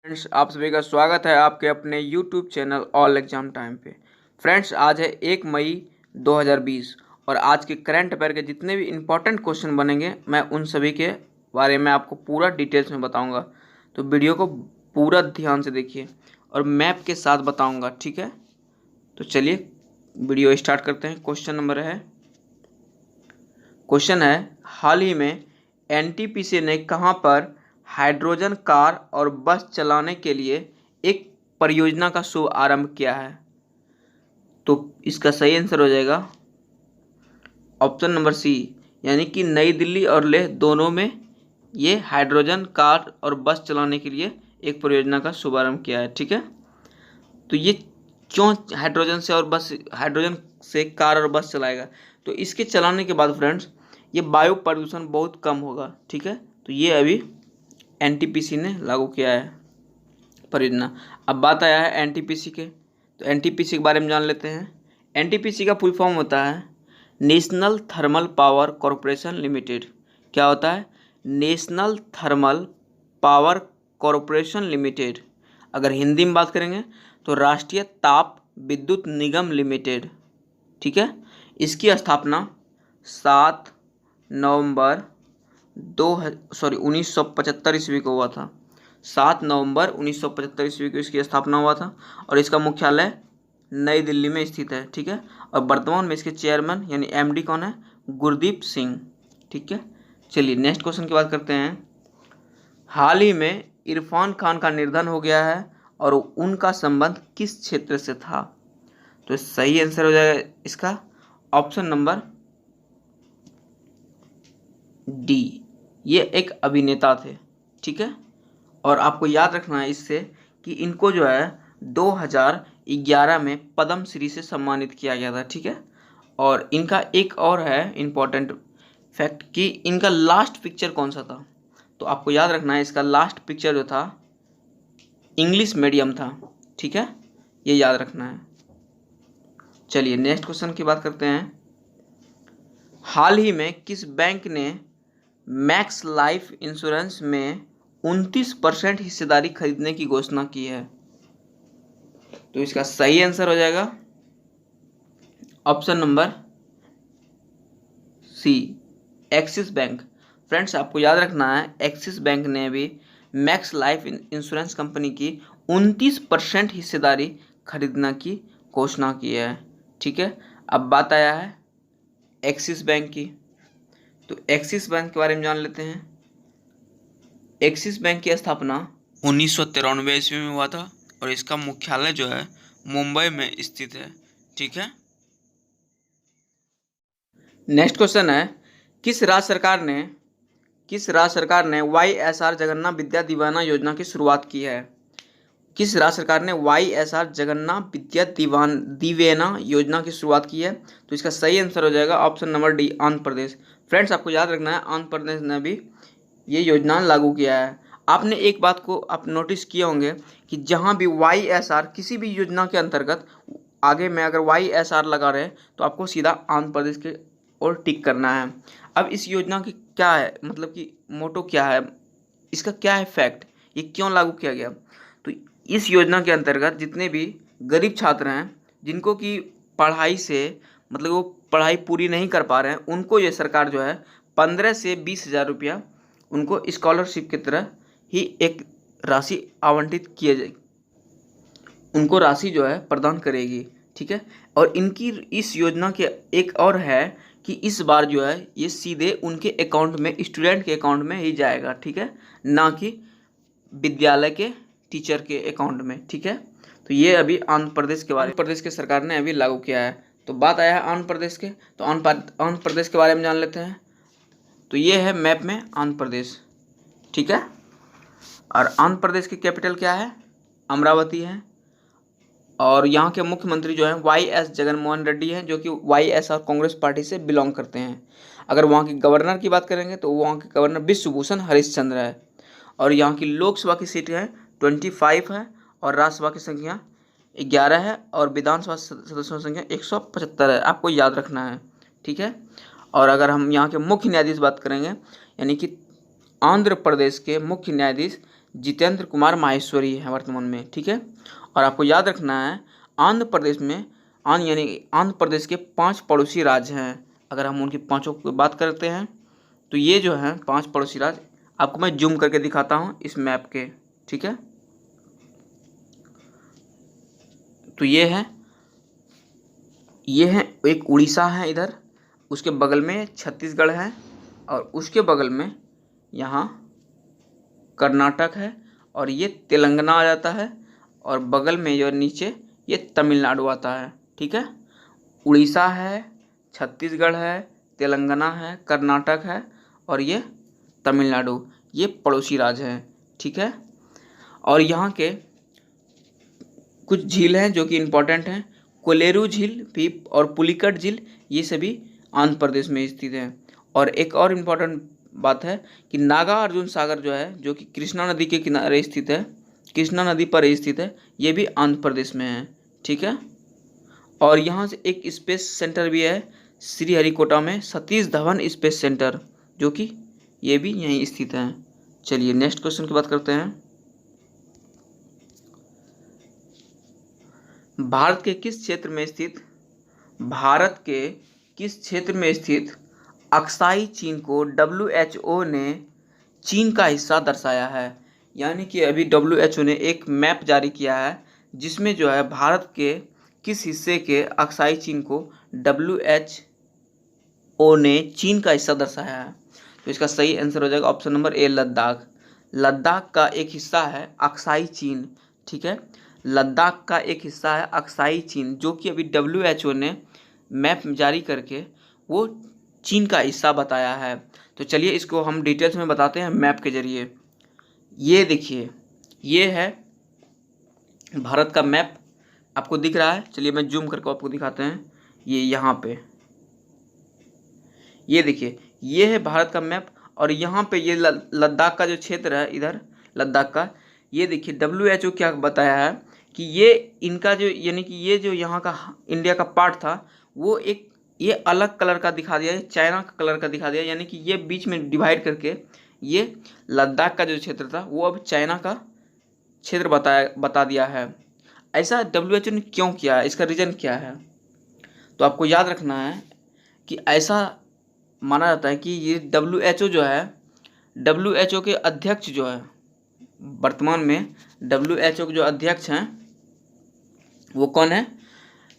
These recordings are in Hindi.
फ्रेंड्स, आप सभी का स्वागत है आपके अपने YouTube channel all exam time पे। फ्रेंड्स, आज है 1 मई 2020 और आज के करंट अफेयर के जितने भी इम्पोर्टेंट क्वेश्चन बनेंगे मैं उन सभी के बारे में आपको पूरा डिटेल्स में बताऊंगा। तो वीडियो को पूरा ध्यान से देखिए और मैप के साथ बताऊंगा, ठीक है। तो चलिए वीडियो स्टार्ट करते हैं। क्वेश्चन है हाल ही में NTPC ने कहां पर हाइड्रोजन कार और बस चलाने के लिए एक परियोजना का शुभ आरंभ किया है। तो इसका सही आंसर हो जाएगा ऑप्शन नंबर सी, यानी कि नई दिल्ली और लेह दोनों में ये हाइड्रोजन कार और बस चलाने के लिए एक परियोजना का शुभारंभ किया है, ठीक है। तो ये क्यों हाइड्रोजन से कार और बस चलाएगा? तो इसके चलाने के बाद फ्रेंड्स ये वायु प्रदूषण बहुत कम होगा, ठीक है। तो ये अभी NTPC ने लागू किया है परियोजना। अब बात आया है NTPC के, तो NTPC के बारे में जान लेते हैं। NTPC का फुल फॉर्म होता है national thermal power corporation limited. क्या होता है? National thermal power corporation limited. अगर हिंदी में बात करेंगे तो राष्ट्रीय ताप विद्युत निगम लिमिटेड, ठीक है। इसकी स्थापना 7 नवंबर 1975 ईस्वी को हुआ था। 7 नवंबर 1975 ईस्वी को इसकी स्थापना हुआ था और इसका मुख्यालय नई दिल्ली में स्थित है, ठीक है। और वर्तमान में इसके चेयरमैन यानी MD कौन है? गुरदीप सिंह, ठीक है। चलिए नेक्स्ट क्वेश्चन की बात करते हैं। हाल ही में इरफान खान का निधन हो गया है और उनका संबंध किस क्षेत्र से था? तो सही आंसर हो जाएगा इसका ऑप्शन नंबर डी। ये एक अभिनेता थे, ठीक है। और आपको याद रखना है इससे कि इनको जो है 2011 में पद्म श्री से सम्मानित किया गया था, ठीक है। और इनका एक और है इम्पोर्टेंट फैक्ट कि इनका लास्ट पिक्चर कौन सा था। तो आपको याद रखना है इसका लास्ट पिक्चर जो था इंग्लिश मीडियम था, ठीक है। ये याद रखना है। चलिए नेक्स्ट क्वेश्चन की बात करते हैं। हाल ही में किस बैंक ने मैक्स लाइफ इंश्योरेंस में 29% हिस्सेदारी खरीदने की घोषणा की है? तो इसका सही आंसर हो जाएगा option number C, Axis bank. Friends, आपको याद रखना है एक्सिस बैंक ने भी मैक्स लाइफ इंश्योरेंस कंपनी की 29% हिस्सेदारी खरीदने की घोषणा की है, ठीक है। अब बात आया है एक्सिस बैंक की, तो एक्सिस बैंक के बारे में जान लेते हैं। एक्सिस बैंक की स्थापना 1993 ईस्वी में हुआ था और इसका मुख्यालय जो है मुंबई में स्थित है, ठीक है। नेक्स्ट क्वेश्चन है किस राज्य सरकार ने YSR जगन्ना विद्या दीवाना योजना की शुरुआत की है? किस राज्य सरकार ने YSR जगन्ना विद्या दिवेना योजना की शुरुआत की है? तो इसका सही आंसर हो जाएगा option number D, Andhra Pradesh. Friends, आपको याद रखना है आंध्र प्रदेश ने भी ये योजना लागू किया है। आपने एक बात को आप नोटिस किए होंगे कि जहाँ भी YSR किसी भी योजना के अंतर्गत आगे में अगर YSR लगा रहे तो आपको सीधा आंध्र प्रदेश के और टिक करना है। अब इस योजना की क्या है, मतलब कि मोटो क्या है, इसका क्या है फैक्ट, ये क्यों लागू किया गया? तो इस योजना के अंतर्गत जितने भी गरीब छात्र हैं जिनको कि पढ़ाई से मतलब वो पढ़ाई पूरी नहीं कर पा रहे हैं, उनको ये सरकार जो है 15 से 20 हज़ार रुपया उनको स्कॉलरशिप की तरह ही एक राशि आवंटित किए जाए, उनको राशि जो है प्रदान करेगी, ठीक है। और इनकी इस योजना के एक और है कि इस बार जो है ये सीधे उनके अकाउंट में, स्टूडेंट के अकाउंट में ही जाएगा, ठीक है, ना कि विद्यालय के टीचर के अकाउंट में, ठीक है। तो ये अभी आंध्र प्रदेश के सरकार ने अभी लागू किया है। तो बात आया है आंध्र प्रदेश के, तो आंध्र प्रदेश के बारे में जान लेते हैं। तो ये है मैप में आंध्र प्रदेश, ठीक है। और आंध्र प्रदेश की कैपिटल क्या है? अमरावती है। और यहाँ के मुख्यमंत्री जो हैं YS जगनमोहन रेड्डी हैं, जो कि YSR कांग्रेस पार्टी से बिलोंग करते हैं। अगर वहाँ के गवर्नर की बात करेंगे तो वहाँ के गवर्नर विश्वभूषण हरिश्चंद्र है। और यहाँ की लोकसभा की सीटें हैं 25 है और राज्यसभा की संख्या 11 है और विधानसभा सदस्यों की संख्या 175 है। आपको याद रखना है, ठीक है। और अगर हम यहाँ के मुख्य न्यायाधीश बात करेंगे, यानी कि आंध्र प्रदेश के मुख्य न्यायाधीश जितेंद्र कुमार माहेश्वरी है वर्तमान में, ठीक है। और आपको याद रखना है आंध्र प्रदेश में आंध्र प्रदेश के 5 पड़ोसी राज्य हैं। अगर हम उनकी पांचों की बात करते हैं तो ये जो हैं 5 पड़ोसी राज्य, आपको मैं जूम करके दिखाता हूँ इस मैप के, ठीक है। तो ये है एक उड़ीसा है इधर, उसके बगल में छत्तीसगढ़ है, और उसके बगल में यहाँ कर्नाटक है, और ये तेलंगाना आ जाता है, और बगल में जो नीचे ये तमिलनाडु आता है, ठीक है। उड़ीसा है, छत्तीसगढ़ है, तेलंगाना है, कर्नाटक है, और ये तमिलनाडु, ये पड़ोसी राज्य हैं, ठीक है। और यहाँ के कुछ झील हैं जो कि इम्पोर्टेंट हैं, कोलेरू झील भी और पुलिकट झील, ये सभी आंध्र प्रदेश में स्थित हैं। और एक और इम्पोर्टेंट बात है कि नागार्जुन सागर जो है, जो कि कृष्णा नदी के किनारे स्थित है, कृष्णा नदी पर स्थित है, ये भी आंध्र प्रदेश में है, ठीक है। और यहाँ से एक स्पेस सेंटर भी है श्रीहरिकोटा में, सतीश धवन स्पेस सेंटर, जो कि ये भी यहीं स्थित है। चलिए नेक्स्ट क्वेश्चन की बात करते हैं। भारत के किस क्षेत्र में स्थित अक्साई चीन को WHO ने चीन का हिस्सा दर्शाया है? यानी कि अभी WHO ने एक मैप जारी किया है जिसमें जो है भारत के किस हिस्से के अक्साई चीन को WHO ने चीन का हिस्सा दर्शाया है। तो इसका सही आंसर हो जाएगा option number A, Ladakh. Ladakh का एक हिस्सा है अक्साई चीन, ठीक है। लद्दाख का एक हिस्सा है अक्साई चीन, जो कि अभी WHO ने मैप जारी करके वो चीन का हिस्सा बताया है। तो चलिए इसको हम डिटेल्स में बताते हैं मैप के जरिए। ये देखिए, ये है भारत का मैप, आपको दिख रहा है। चलिए मैं जूम करके आपको दिखाते हैं। ये यहाँ पे ये देखिए, ये है भारत का मैप, और यहाँ पे ये लद्दाख का जो क्षेत्र है, इधर लद्दाख का, ये देखिए WHO क्या बताया है कि ये इनका जो, यानी कि ये जो यहाँ का इंडिया का पार्ट था, वो एक ये अलग कलर का दिखा दिया, चाइना का कलर का दिखा दिया, यानी कि ये बीच में डिवाइड करके ये लद्दाख का जो क्षेत्र था वो अब चाइना का क्षेत्र बता दिया है। ऐसा WHO ने क्यों किया है, इसका रीज़न क्या है? तो आपको याद रखना है कि ऐसा माना जाता है कि ये WHO जो है, WHO के अध्यक्ष जो है वर्तमान में, WHO के जो अध्यक्ष हैं वो कौन है?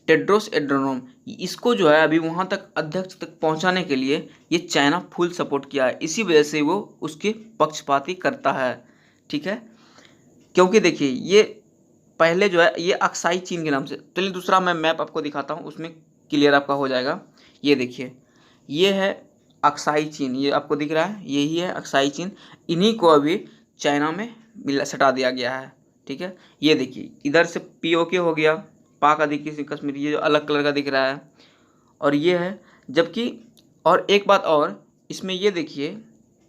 Tedros Adhanom. इसको जो है अभी वहाँ तक अध्यक्ष तक पहुँचाने के लिए ये चाइना फुल सपोर्ट किया है, इसी वजह से वो उसके पक्षपाती करता है, ठीक है। क्योंकि देखिए ये पहले जो है ये अक्साई चीन के नाम से, चलिए दूसरा मैं मैप आपको दिखाता हूँ, उसमें क्लियर आपका हो जाएगा। ये देखिए, ये है अक्साई चीन, ये आपको दिख रहा है, यही है अक्साई चीन। इन्हीं को अभी चाइना में सटा दिया गया है, ठीक है। ये देखिए इधर से POK हो गया, पाक अधिकृत कश्मीर, ये जो अलग कलर का दिख रहा है, और ये है। जबकि और एक बात और इसमें, ये देखिए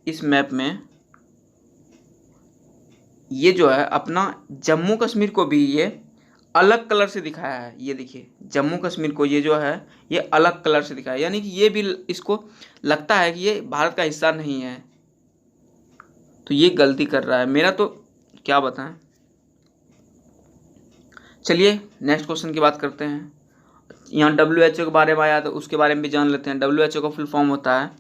इस मैप में ये जो है अपना जम्मू कश्मीर को भी ये अलग कलर से दिखाया है। ये देखिए जम्मू कश्मीर को ये जो है ये अलग कलर से दिखाया है, यानी कि ये भी इसको लगता है कि ये भारत का हिस्सा नहीं है, तो ये गलती कर रहा है। मेरा तो क्या बताएं। चलिए नेक्स्ट क्वेश्चन की बात करते हैं। यहाँ WHO के बारे में आया तो उसके बारे में भी जान लेते हैं। WHO का फुल फॉर्म होता है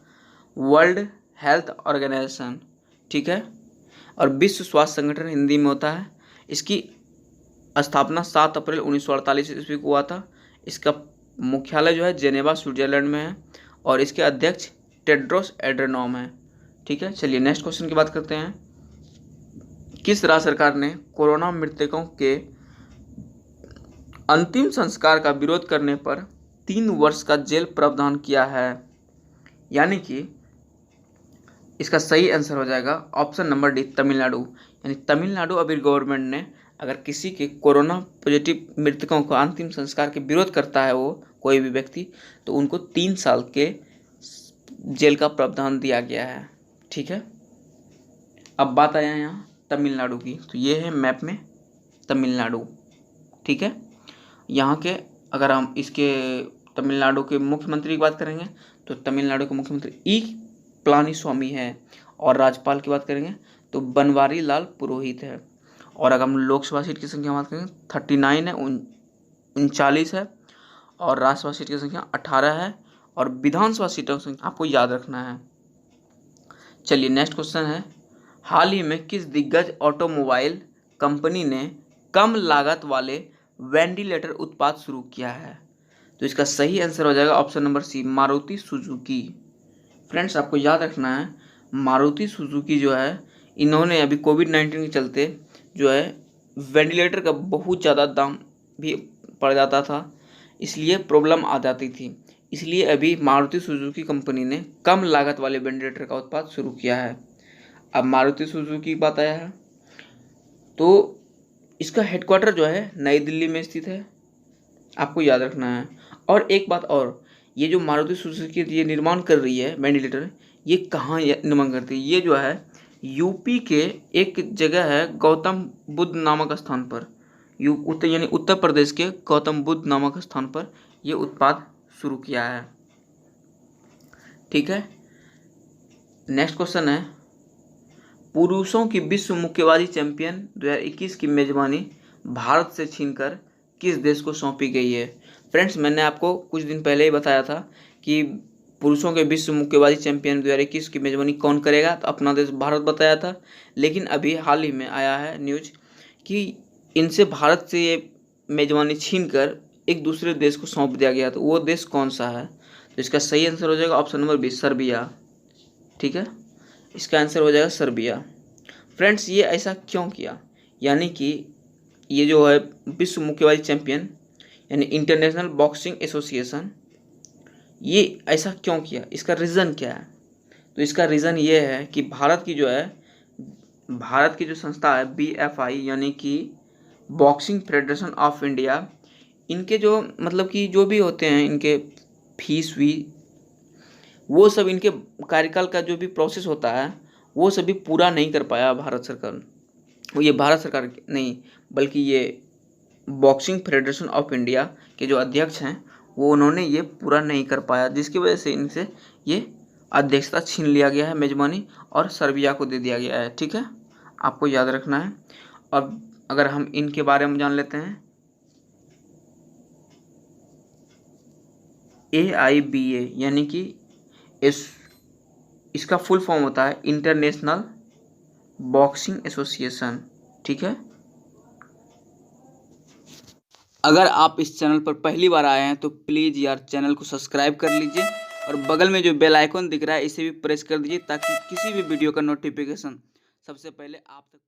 वर्ल्ड हेल्थ ऑर्गेनाइजेशन, ठीक है, और विश्व स्वास्थ्य संगठन हिंदी में होता है। इसकी स्थापना 7 अप्रैल 1948 ईस्वी को हुआ था। इसका मुख्यालय जो है जेनेवा स्विट्जरलैंड में है, और इसके अध्यक्ष टेड्रोस एड्रेनॉम है, ठीक है। चलिए नेक्स्ट क्वेश्चन की बात करते हैं। किस राज्य सरकार ने कोरोना मृतकों के अंतिम संस्कार का विरोध करने पर 3 वर्ष का जेल प्रावधान किया है? यानी कि इसका सही आंसर हो जाएगा ऑप्शन नंबर डी, तमिलनाडु। यानी तमिलनाडु अभी गवर्नमेंट ने अगर किसी के कोरोना पॉजिटिव मृतकों का अंतिम संस्कार के विरोध करता है वो कोई भी व्यक्ति, तो उनको 3 साल के जेल का प्रावधान दिया गया है, ठीक है। अब बात आया यहाँ तमिलनाडु की, तो ये है मैप में तमिलनाडु, ठीक है। यहाँ के अगर हम इसके तमिलनाडु के मुख्यमंत्री की बात करेंगे तो तमिलनाडु के मुख्यमंत्री ई पलानीस्वामी है, और राज्यपाल की बात करेंगे तो बनवारी लाल पुरोहित है। और अगर हम लोकसभा सीट की संख्या बात करें 39 है, 39 है, और राज्यसभा सीट की संख्या 18 है, और विधानसभा सीटों की संख्या आपको याद रखना है। चलिए नेक्स्ट क्वेश्चन है, हाल ही में किस दिग्गज ऑटोमोबाइल कंपनी ने कम लागत वाले वेंटिलेटर उत्पाद शुरू किया है? तो इसका सही आंसर हो जाएगा option number C, Maruti Suzuki. Friends आपको याद रखना है, मारुति सुजुकी जो है, इन्होंने अभी कोविड-19 के चलते जो है वेंटिलेटर का बहुत ज़्यादा दाम भी पड़ जाता था, इसलिए प्रॉब्लम आ जाती थी। इसलिए अभी मारुति सुजुकी कंपनी ने कम लागत वाले वेंटिलेटर का उत्पाद शुरू किया है। अब मारुति सुजुकी की बात आया है तो इसका हेडक्वार्टर जो है नई दिल्ली में स्थित है, आपको याद रखना है। और एक बात और, ये जो मारुति सुजुकी ये निर्माण कर रही है वेंटिलेटर, ये कहाँ निर्माण करती है? ये जो है यूपी के एक जगह है गौतम बुद्ध नामक स्थान पर, यानी उत्तर प्रदेश के गौतम बुद्ध नामक स्थान पर ये उत्पाद शुरू किया है। ठीक है, नेक्स्ट क्वेश्चन है, पुरुषों की विश्व मुक्केबाजी चैंपियन 2021 की मेजबानी भारत से छीनकर किस देश को सौंपी गई है? फ्रेंड्स मैंने आपको कुछ दिन पहले ही बताया था कि पुरुषों के विश्व मुक्केबाजी चैंपियन 2021 की मेजबानी कौन करेगा, तो अपना देश भारत बताया था। लेकिन अभी हाल ही में आया है न्यूज कि इनसे भारत से ये मेजबानी छीनकर एक दूसरे देश को सौंप दिया गया, तो वो देश कौन सा है? तो इसका सही आंसर हो जाएगा ऑप्शन नंबर बी, सर्बिया। ठीक है, इसका आंसर हो जाएगा सर्बिया। फ्रेंड्स ये ऐसा क्यों किया, यानी कि ये जो है विश्व मुक्केबाजी चैंपियन यानी इंटरनेशनल बॉक्सिंग एसोसिएशन, ये ऐसा क्यों किया, इसका रीज़न क्या है? तो इसका रीज़न ये है कि भारत की जो संस्था है BFI यानी कि बॉक्सिंग फेडरेशन ऑफ इंडिया, इनके जो मतलब कि जो भी होते हैं इनके फीस भी, वो सब इनके कार्यकाल का जो भी प्रोसेस होता है वो सभी पूरा नहीं कर पाया भारत सरकार। ये भारत सरकार नहीं बल्कि ये बॉक्सिंग फेडरेशन ऑफ इंडिया के जो अध्यक्ष हैं वो उन्होंने ये पूरा नहीं कर पाया, जिसकी वजह से इनसे ये अध्यक्षता छीन लिया गया है मेजबानी और सर्बिया को दे दिया गया है। ठीक है, आपको याद रखना है। और अगर हम इनके बारे में जान लेते हैं, AIBA यानी कि इसका फुल फॉर्म होता है इंटरनेशनल बॉक्सिंग एसोसिएशन। ठीक है, अगर आप इस चैनल पर पहली बार आए हैं तो प्लीज़ यार चैनल को सब्सक्राइब कर लीजिए और बगल में जो बेल आइकन दिख रहा है इसे भी प्रेस कर दीजिए ताकि किसी भी वीडियो का नोटिफिकेशन सबसे पहले आप तक